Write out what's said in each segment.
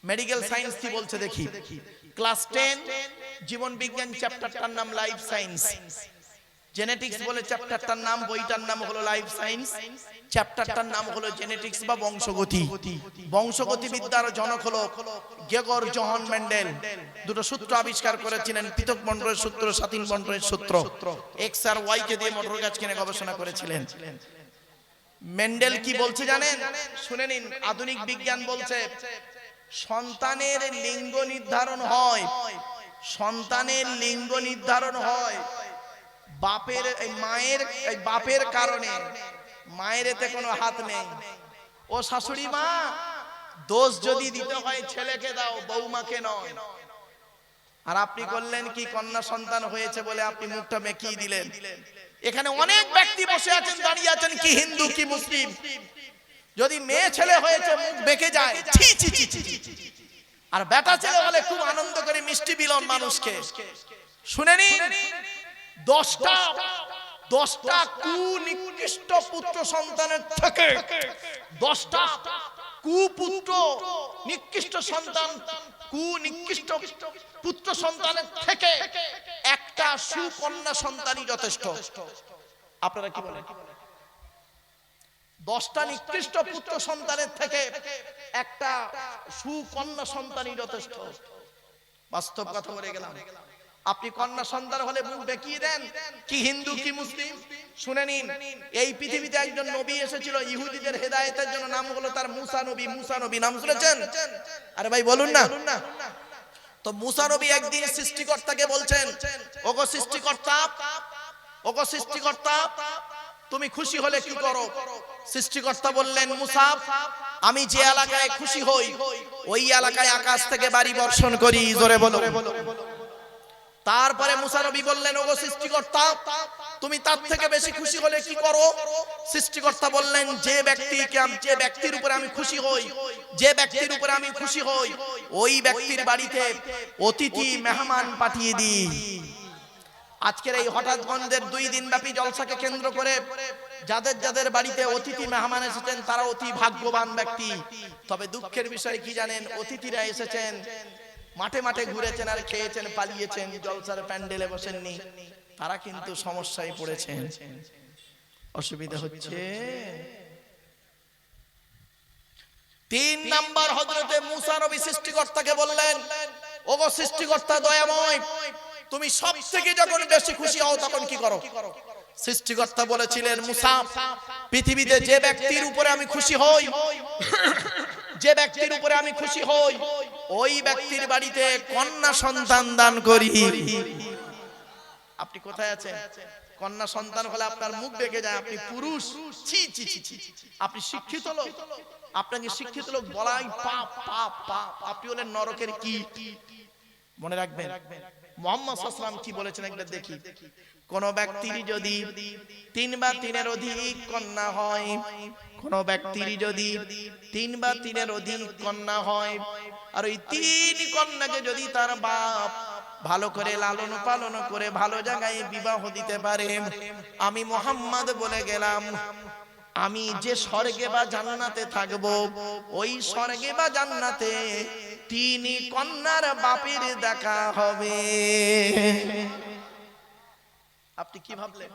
Medical science কি বলছে দেখি। ক্লাস 10 জীবন বিজ্ঞান চ্যাপ্টারটার নাম লাইফ সায়েন্স। জেনেটিক্স বলে চ্যাপ্টারটার নাম, বইটার নাম হলো লাইফ সায়েন্স, চ্যাপ্টারটার নাম হলো জেনেটিক্স বা বংশগতি। বংশগতি বিদ্যার জনক হলো গেগর জোহান মেন্ডেল। দুটো সূত্র আবিষ্কার করেছিলেন, পৃথক বন্টনের সূত্র, স্বাধীন বন্টনের সূত্র। এক্স আর ওয়াই কে দিয়ে মোটর গাছ কিনে গবেষণা করেছিলেন। মেন্ডেল কি বলছে জানেন? শুনে নিন। আধুনিক বিজ্ঞান বলছে সন্তানের লিঙ্গ নির্ধারণ হয়, সন্তানের লিঙ্গ নির্ধারণ হয় বাপের বাপের কারণে। মায়ের এতে কোনো হাত নেই। ও শাশুড়ি মা, দোষ যদি দিতে হয় ছেলেকে দাও, বৌমাকে নয়। আর আপনি করলেন কি, কন্যা সন্তান হয়েছে বলে আপনি মুখটা মেকিয়ে দিলেন। এখানে অনেক ব্যক্তি বসে আছেন, দাঁড়িয়ে আছেন, কি হিন্দু কি মুসলিম, যদি মেয়ে ছেলে হয়েছে মুখ বেঁকে যায়, ছি ছি ছি ছি। আর বেটা ছেলে হলে খুব আনন্দ করে মিষ্টি বিলন মানুষকে। শুনে নিন, 10টা কুনিকৃষ্ট পুত্র সন্তানের থেকে, 10টা কুপুত্র নিকৃষ্ট সন্তান, কুনিকৃষ্ট পুত্র সন্তানের থেকে একটা সুকন্যা সন্তানই যথেষ্ট। আপনারা কি বলেন? 10টা নিকৃষ্ট পুত্র সন্তানের থেকে একটা সুকন্যা সন্তানই যথেষ্ট। বাস্তব কথা বলে গেলাম। আপনি কন্যা সন্তান হলে মুখ বেঁকিয়ে দেন, কি হিন্দু কি মুসলিম। শুনে নিন, এই পৃথিবীতে একজন নবী এসেছিল ইহুদিদের হেদায়েতের জন্য, নাম হলো তার মুসা নবী। মুসা নবী নাম শুনেছেন? আরে ভাই বলুন না। তো মুসা নবী একদিন সৃষ্টিকর্তাকে বলছেন, ওগো সৃষ্টিকর্তা, ওগো সৃষ্টিকর্তা, তুমি খুশি হলে কি করো? সৃষ্টিকর্তা বললেন, মুসা, আমি যে এলাকায় খুশি হই ওই এলাকায় আকাশ থেকে বাড়ি বর্ষণ করি। জোরে বলো। তারপরে মুসা নবী বললেন, ওগো সৃষ্টিকর্তা, তুমি তার থেকে বেশি খুশি হলে কি করো? সৃষ্টিকর্তা বললেন, যে ব্যক্তির উপরে আমি খুশি হই, যে ব্যক্তির উপরে আমি খুশি হই ওই ব্যক্তির বাড়িতে অতিথি মেহমান পাঠিয়ে দিই। আজকের এই হঠাৎগঞ্জের 2 দিন ব্যাপী জলসাকে কেন্দ্র করে যাদের যাদের বাড়িতে অতিথি মেহমান এসেছেন তারা অতি ভাগ্যবান ব্যক্তি। তবে দুঃখের বিষয় কি জানেন? অতিথিরা এসেছেন, মাঠে মাঠে ঘুরেছেন আর খেয়েছেন, পালিয়েছেন, জলসার প্যান্ডেলে বসেননি। তারা কিন্তু সমস্যায় পড়েছেন, অসুবিধা হচ্ছে। 3 নাম্বার, হযরতে মুসা নবী সৃষ্টিকর্তাকে বললেন, ওগো সৃষ্টিকর্তা দয়াময়, তুমি সব থেকে যখন বেশি খুশি হও তখন কি করো? সৃষ্টিকর্তা বলেছিলেন, মুসা, পৃথিবীতে যে ব্যক্তির উপরে আমি খুশি হই, যে ব্যক্তির উপরে আমি খুশি হই ওই ব্যক্তির বাড়িতে কন্যা সন্তান দান করি। আপনি কোথায় আছেন? কন্যা সন্তান হলে আপনার মুখ বেঁকে যায়, আপনি পুরুষ, ছি ছি ছি ছি। আপনি শিক্ষিত লোক, আপনাকে শিক্ষিত লোক বলাই পাপ পাপ পাপ। আপনি হলেন নরকের কীট। মনে রাখবেন মুহাম্মদ সাল্লাল্লাহু আলাইহি ওয়াসাল্লাম কি বলেছেন একবার দেখি। কোন ব্যক্তির যদি 3 বা 3-এর অধিক কন্যা হয়, কোন ব্যক্তির যদি 3 বা 3-এর অধিক কন্যা হয়, আর ওই 3 কন্যাকে যদি তার বাপ ভালো করে লালন পালন করে ভালো জায়গায় বিবাহ দিতে পারে, আমি মুহাম্মদ বলে গেলাম, আমি যে স্বর্গে বা জান্নাতে থাকবো, ওই স্বর্গে বা জান্নাতে 3 কন্যার বাপের দেখা হবে। আপনি কি ভাবলেন?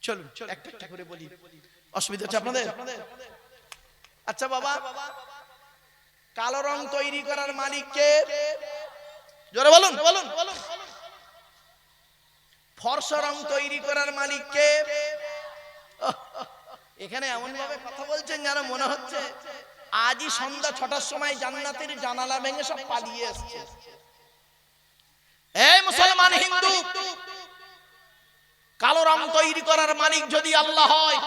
চলুন একটা একটা করে বলি, অসুবিধা হচ্ছে আপনাদের? আচ্ছা বাবা, কালো রং তৈরি করার মালিক কে? জোরে বলুন। ফর্সা রং তৈরি করার মালিক কে? এখানে এমন ভাবে কথা বলছেন যেন মনে হচ্ছে আজই সন্ধ্যা 6টার সময় জান্নাতের জানালা ভেঙে সব পালিয়ে আসছে। এই মুসলমান হিন্দু, কালো রং তৈরি করার মালিক যদি আল্লাহ হয়,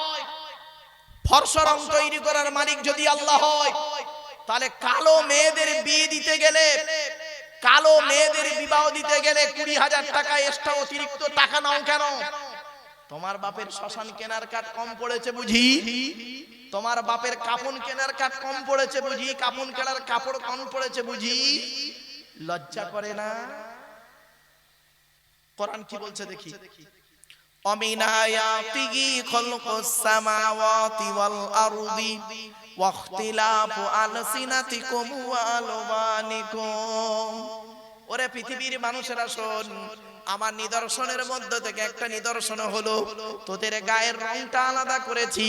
ফর্সা রং তৈরি করার মালিক যদি আল্লাহ হয়, তাহলে কালো মেয়েদের বিয়ে দিতে গেলে, কালো মেয়েদের বিবাহ দিতে গেলে 20,000 টাকা এক্সট্রা অতিরিক্ত টাকা নাও কেন? তোমার বাপের শ্মশান কেনার কাঠ কম পড়েছে বুঝি? তোমার বাপের কাপড় কেনার কাঠ কম পড়েছে বুঝি? কাপড় কেনার কাপড় কম পড়েছে বুঝি? লজ্জা করে না? কোরআন কি বলছে দেখি। ومن آياته خلق السماوات والأرض واختلاف ألسنتكم وألوانكم। ওরে পৃথিবীর মানুষেরা শোন, আমার নিদর্শনের মধ্যে থেকে একটা নিদর্শন হলো তোদের গায়ের রংটা আলাদা করেছি,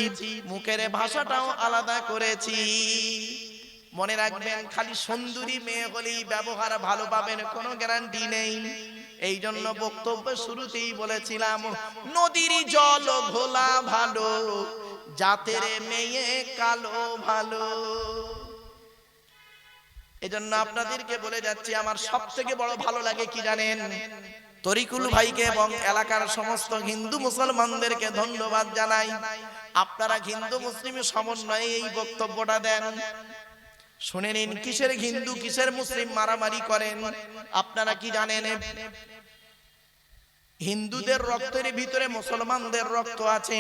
মুখের ভাষাটাও আলাদা করেছি। মনে রাখবেন, খালি সুন্দরী মেয়ে হলেই ব্যবহার ভালো পাবেন কোনো গ্যারান্টি নেই। এই জন্য বক্তব্য শুরুতেই বলেছিলাম, নদীর জল ঘোলা ভালো, জাতের মেয়ে কালো ভালো। এজন্য আপনাদেরকে বলে যাচ্ছি, আমার সব থেকে বড় ভালো লাগে কি জানেন? তরিকুল ভাইকে এবং এলাকার সমস্ত হিন্দু মুসলমানদেরকে ধন্যবাদ জানাই। আপনারা হিন্দু মুসলিম সমন্বয়ে এই বক্তব্যটা দেন। শুনে নিন, কিসের হিন্দু কিসের মুসলিম মারামারি করেন আপনারা কি জানেন? হিন্দুদের রক্তের ভিতরে মুসলমানদের রক্ত আছে,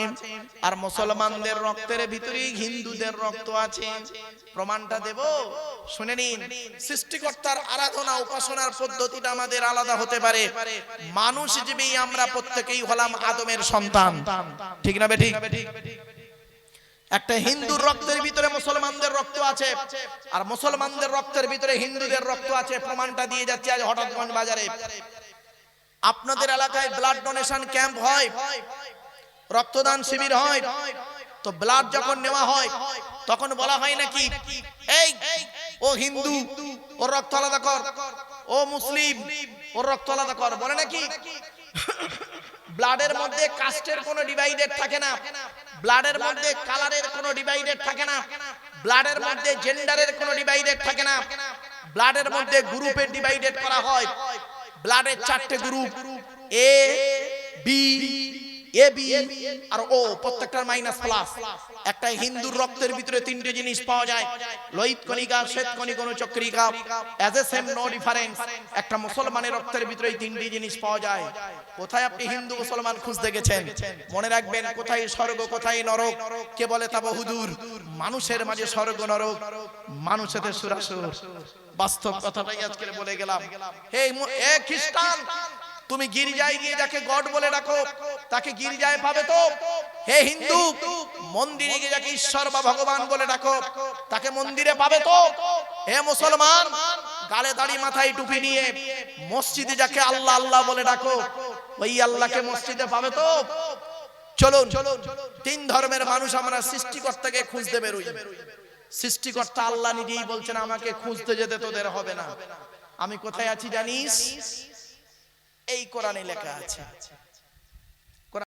আর মুসলমানদের রক্তের ভিতরে হিন্দুদের রক্ত আছে। প্রমাণটা দেব, শুনে নিন। সৃষ্টিকর্তার আরাধনা উপাসনার পদ্ধতিটা আমাদের আলাদা হতে পারে। মানুষ হিসেবে আমরা প্রত্যেকেই হলাম আদমের সন্তান, ঠিক না বেঠিক? একটা হিন্দুর রক্তের ভিতরে মুসলমানদের রক্ত আছে, আর মুসলমানদের রক্তের ভিতরে হিন্দুদের রক্ত আছে। প্রমাণটা দিয়ে যাচ্ছে আজ হঠাৎগঞ্জ বাজারে। আপনাদের এলাকায় ব্লাড ডোনেশন ক্যাম্প হয়, রক্তদান শিবির হয়, তো ব্লাড যখন নেওয়া হয় তখন বলা হয় নাকি, এই ও হিন্দু ওর রক্ত আলাদা কর, ও মুসলিম ওর রক্ত আলাদা কর, বলে নাকি? ব্লাডের মধ্যে কাস্টের কোনো ডিভাইডেড থাকে না, ব্লাডের মধ্যে কালারের কোনো ডিভাইডেড থাকে না, ব্লাডের মধ্যে জেন্ডারের কোনো ডিভাইডেড থাকে না, ব্লাডের মধ্যে গ্রুপের ডিভাইডেড করা হয়। ব্লাডের চারটে group, A B, A B আর ও, প্রত্যেকটার মাইনাস প্লাস। একটা হিন্দুর রক্তের ভিতরে তিনটে জিনিস পাওয়া যায়, লোহিত কণিকা, শ্বেত কণিকা, অনুচক্রিকা, as a same no difference. একটা মুসলমানের রক্তের ভিতরে এই তিনটি জিনিস পাওয়া যায়। কোথায় আপনি হিন্দু মুসলমান খুঁজতে গেছেন? মনে রাখবেন, কোথায় স্বর্গ কোথায় নরক কে বলে তা বহুদূর। মানুষের মাঝে স্বর্গ নরক, মানুষের সুরাসুর। বাস্তব কথাটাই আজকে বলে গেলাম। হে খ্রিস্টান, তুমি গির্জায় গিয়ে যাকে গড বলে ডাকো তাকে গির্জায় পাবে তো? হে হিন্দু, মন্দিরে গিয়ে যাকে ঈশ্বর বা ভগবান বলে ডাকো তাকে মন্দিরে পাবে তো? হে মুসলমান, গালে দাড়ি মাথায় টুপি নিয়ে মসজিদে যাকে আল্লাহ আল্লাহ বলে ডাকো ওই আল্লাহকে মসজিদে পাবে তো? চলুন, তিন ধর্মের মানুষ আমরা সৃষ্টিকর্তাকে খুঁজতে বেরোই। সৃষ্টিকর্তা আল্লাহ নিজেই বলছেন, আমাকে খুঁজতে যেতে তোদের হবে না। আমি কোথায় আছি জানিস? এই কোরআনে লেখা আছে,